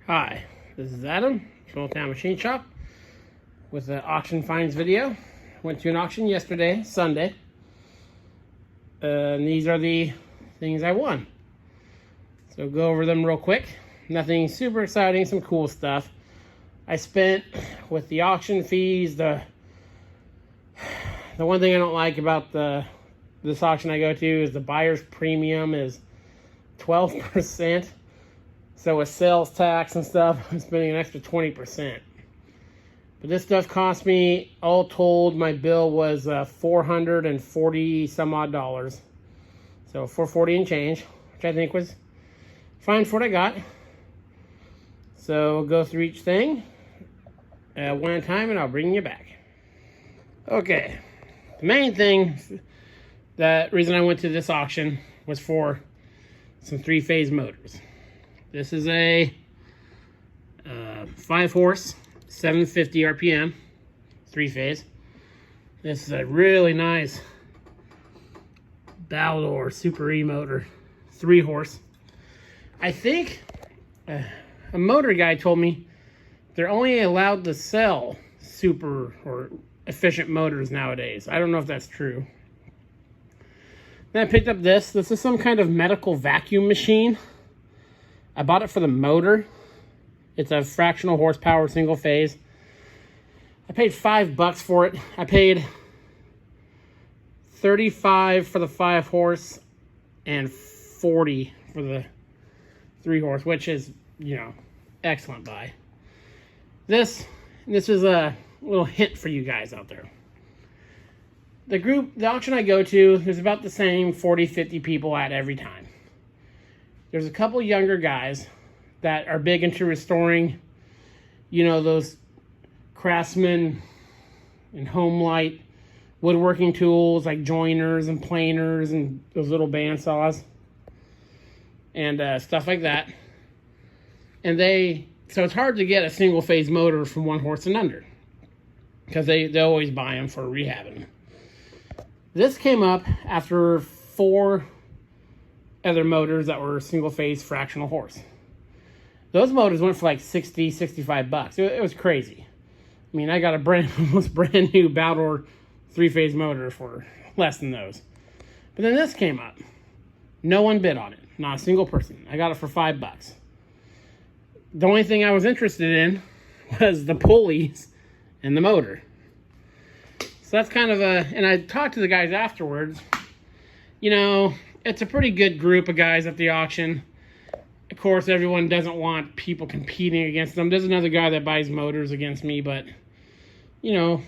Hi, this is Adam, Small Town Machine Shop, with the auction finds video. Went to an auction yesterday, Sunday, and these are the things I won. So go over them real quick. Nothing super exciting, some cool stuff. I spent, with the auction fees, the one thing I don't like about this auction I go to is the buyer's premium is 12%. So with sales tax and stuff, I'm spending an extra 20%. But this stuff cost me, all told, my bill was $440 some odd dollars. So $440 and change, which I think was fine for what I got. So we'll go through each thing one at a time, and I'll bring you back. Okay, the main thing, the reason I went to this auction was for some three-phase motors. This is a 5-horse, 750 RPM, three-phase. This is a really nice Baldor Super E motor, 3-horse. I think a motor guy told me they're only allowed to sell super or efficient motors nowadays. I don't know if that's true. Then I picked up this. This is some kind of medical vacuum machine. I bought it for the motor. It's a fractional horsepower, single phase. I paid $5 for it. I paid $35 for the 5-horse and $40 for the 3-horse, which is, you know, excellent buy. This is a little hint for you guys out there. The auction I go to, there's about the same 40, 50 people at every time. There's a couple younger guys that are big into restoring, you know, those Craftsman and Homelight woodworking tools like joiners and planers and those little bandsaws and stuff like that. And so it's hard to get a single phase motor from 1 horse and under because they always buy them for rehabbing. This came up after 4 other motors that were single phase fractional horse. Those motors went for like $60, $65. It was crazy. I mean, I got a almost brand new Baldor 3-phase motor for less than those. But then this came up. No one bid on it. Not a single person. I got it for $5. The only thing I was interested in was the pulleys and the motor. So that's kind of and I talked to the guys afterwards. You know, it's a pretty good group of guys at the auction. Of course, everyone doesn't want people competing against them. There's another guy that buys motors against me, but, you know,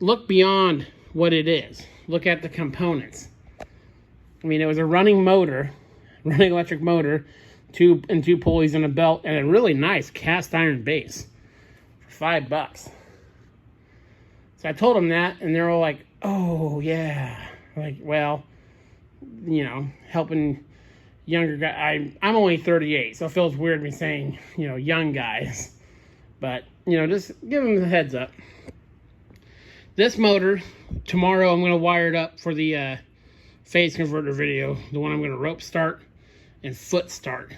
look beyond what it is. Look at the components. I mean, it was a running motor, running electric motor, two pulleys and a belt, and a really nice cast iron base for $5. So I told them that, and they're all like, oh, yeah. Like, well, you know, helping younger guys. I'm only 38, so it feels weird me saying, you know, young guys. But, you know, just give them the heads up. This motor, tomorrow I'm going to wire it up for the phase converter video. The one I'm going to rope start and foot start.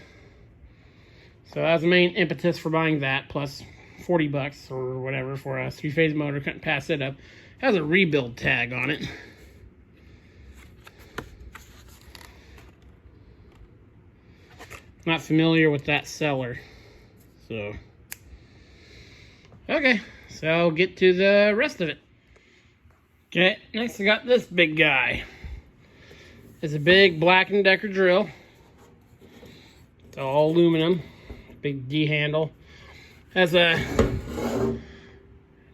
So that was the main impetus for buying that, plus $40 or whatever for a 3-phase motor. Couldn't pass it up. It has a rebuild tag on it. Not familiar with that seller, so okay, so I'll get to the rest of it. Okay, next I got this big guy. It's a big Black & Decker drill. It's all aluminum, big D handle. Has a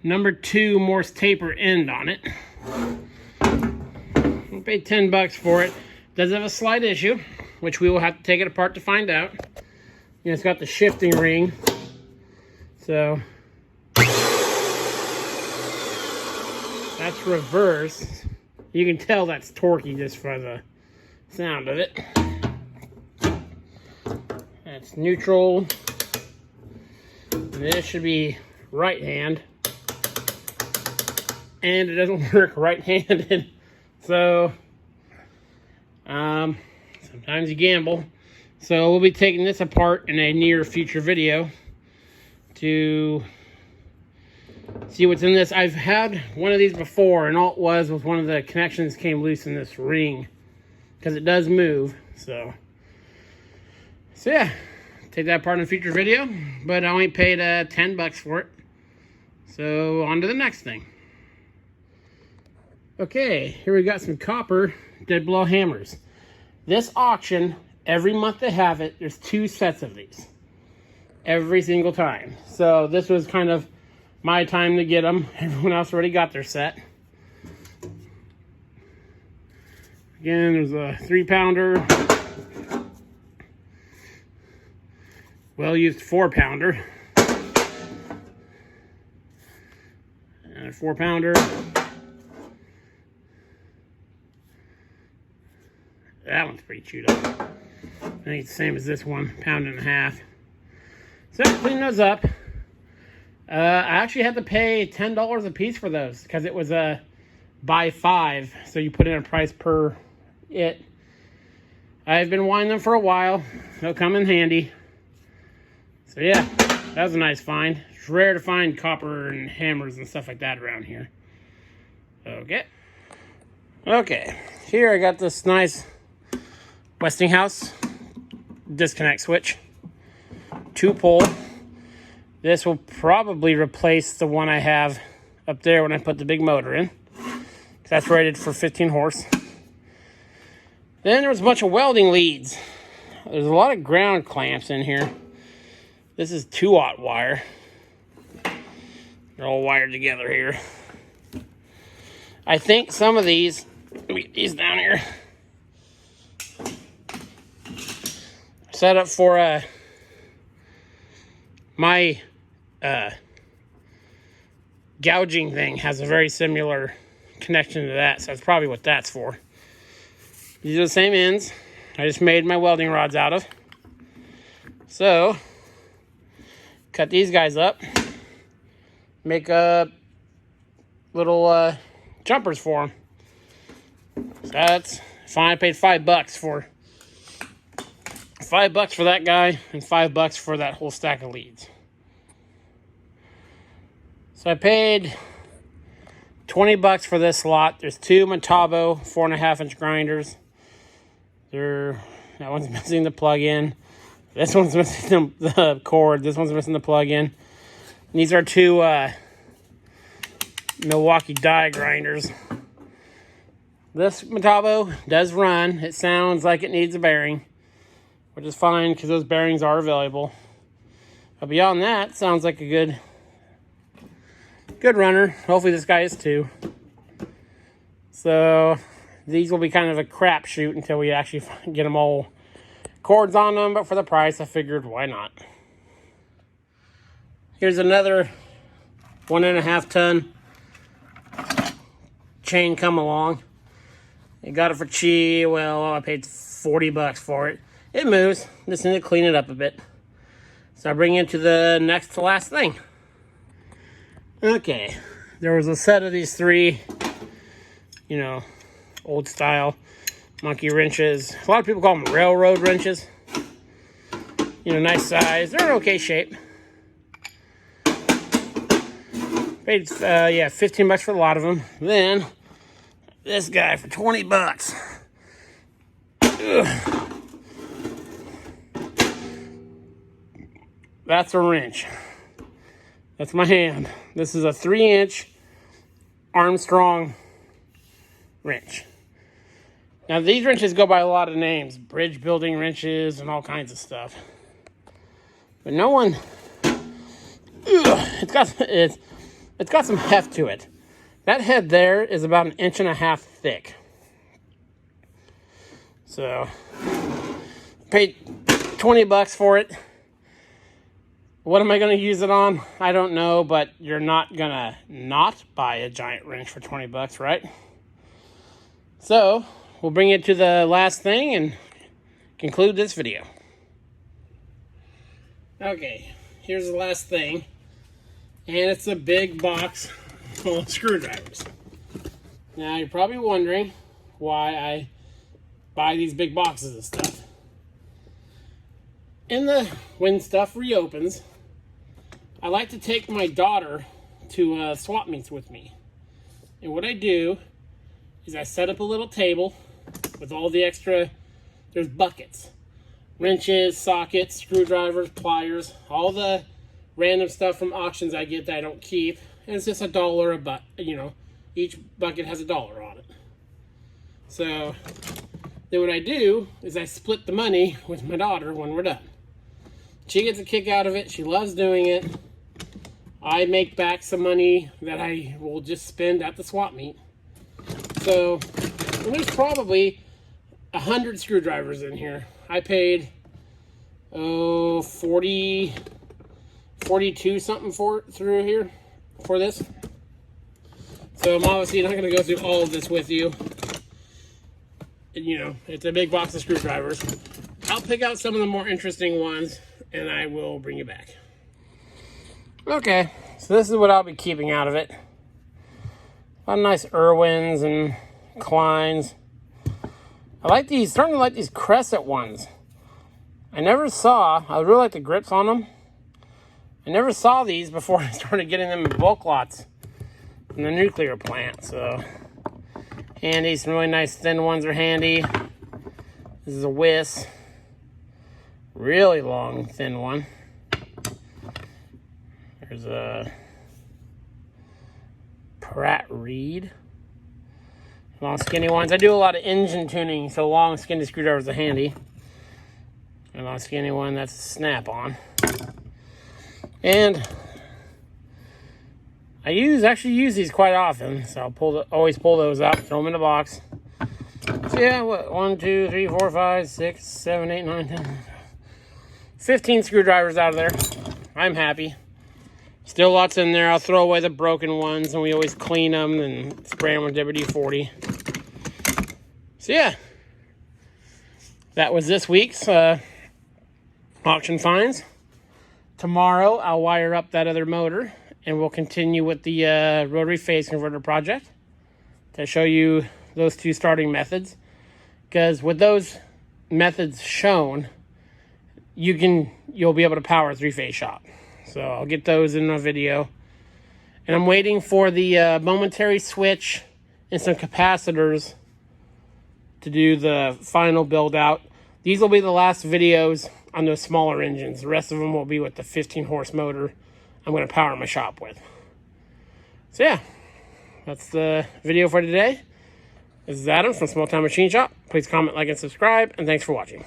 number 2 Morse taper end on it. I paid $10 for it. Does have a slight issue, which we will have to take it apart to find out. You know, it's got the shifting ring. So that's reverse. You can tell that's torquey just for the sound of it. That's neutral. And this should be right hand. And it doesn't work right-handed. So sometimes you gamble. So we'll be taking this apart in a near future video to see what's in this. I've had one of these before, and all it was one of the connections came loose in this ring, because it does move. So yeah, take that apart in a future video, but I only paid $10 for it. So on to the next thing. Okay, here we got some copper dead blow hammers. This auction, every month they have it, there's 2 sets of these. Every single time. So this was kind of my time to get them. Everyone else already got their set. Again, there's a 3-pounder. Well-used 4-pounder. And a 4-pounder. That one's pretty chewed up. I think it's the same as this one, 1.5 pounds. So clean those up. I actually had to pay $10 a piece for those because it was a buy 5, so you put in a price per it. I've been wanting them for a while. They'll come in handy. So yeah, that was a nice find. It's rare to find copper and hammers and stuff like that around here. Okay, here I got this nice Westinghouse disconnect switch, 2-pole. This will probably replace the one I have up there when I put the big motor in. That's rated for 15 horse. Then there was a bunch of welding leads. There's a lot of ground clamps in here. This is 2-aught wire. They're all wired together here. I think some of these, let me get these down here, set up for my gouging thing has a very similar connection to that, so that's probably what that's for. These are the same ends I just made my welding rods out of. So cut these guys up, make little jumpers for them. So that's fine. I paid $5 for that guy and $5 for that whole stack of leads. So I paid $20 for this lot. There's 2 Metabo 4.5-inch grinders. That one's missing the plug-in. This one's missing the cord. This one's missing the plug-in. These are 2 Milwaukee die grinders. This Metabo does run. It sounds like it needs a bearing, which is fine because those bearings are available. But beyond that, it sounds like a good runner. Hopefully this guy is too. So these will be kind of a crapshoot until we actually get them all cords on them. But for the price, I figured why not. Here's another 1.5 ton chain come along. I got it for cheap. Well, I paid $40 for it. It moves. Just need to clean it up a bit. So I bring it to the next to last thing. Okay, there was a set of these 3, old style monkey wrenches. A lot of people call them railroad wrenches. Nice size. They're in okay shape. Paid, $15 for a lot of them. Then this guy for $20. Ugh. That's a wrench. That's my hand. This is a 3-inch Armstrong wrench. Now these wrenches go by a lot of names, bridge building wrenches and all kinds of stuff. But no one, it's got some heft to it. That head there is about 1.5 inches thick. So paid $20 for it. What am I going to use it on? I don't know, but you're not going to not buy a giant wrench for $20, right? So we'll bring it to the last thing and conclude this video. Okay, here's the last thing. And it's a big box full of screwdrivers. Now you're probably wondering why I buy these big boxes of stuff. when stuff reopens, I like to take my daughter to swap meets with me. And what I do is I set up a little table with all the extra, there's buckets, wrenches, sockets, screwdrivers, pliers, all the random stuff from auctions I get that I don't keep. And it's just $1 a bucket, you know, each bucket has $1 on it. So then what I do is I split the money with my daughter when we're done. She gets a kick out of it. She loves doing it. I make back some money that I will just spend at the swap meet. So there's probably 100 screwdrivers in here. I paid 42 something through here for this. So I'm obviously not going to go through all of this with you. You know, it's a big box of screwdrivers. I'll pick out some of the more interesting ones and I will bring you back. Okay, so this is what I'll be keeping out of it. A lot of nice Irwins and Kleins. I like these, starting to like these Crescent ones. I really like the grips on them. I never saw these before I started getting them in bulk lots in the nuclear plant, so handy. Some really nice thin ones are handy. This is a Wiss. Really long, thin one. There's a Pratt Reed. Long, skinny ones. I do a lot of engine tuning, so long, skinny screwdrivers are handy. A long, skinny one, that's a Snap-on. And I actually use these quite often, so I'll always pull those out, throw them in the box. So yeah, what, 1, 2, 3, 4, 5, 6, 7, 8, 9, 10, 15 screwdrivers out of there. I'm happy. Still lots in there. I'll throw away the broken ones, and we always clean them and spray them with WD-40. So yeah, that was this week's auction finds. Tomorrow, I'll wire up that other motor, and we'll continue with the rotary phase converter project to show you those two starting methods. Because with those methods shown, you'll be able to power a three-phase shop. So I'll get those in a video. And I'm waiting for the momentary switch and some capacitors to do the final build out. These will be the last videos on those smaller engines. The rest of them will be with the 15 horse motor I'm going to power my shop with. So yeah, that's the video for today. This is Adam from Small Town Machine Shop. Please comment, like, and subscribe, and thanks for watching.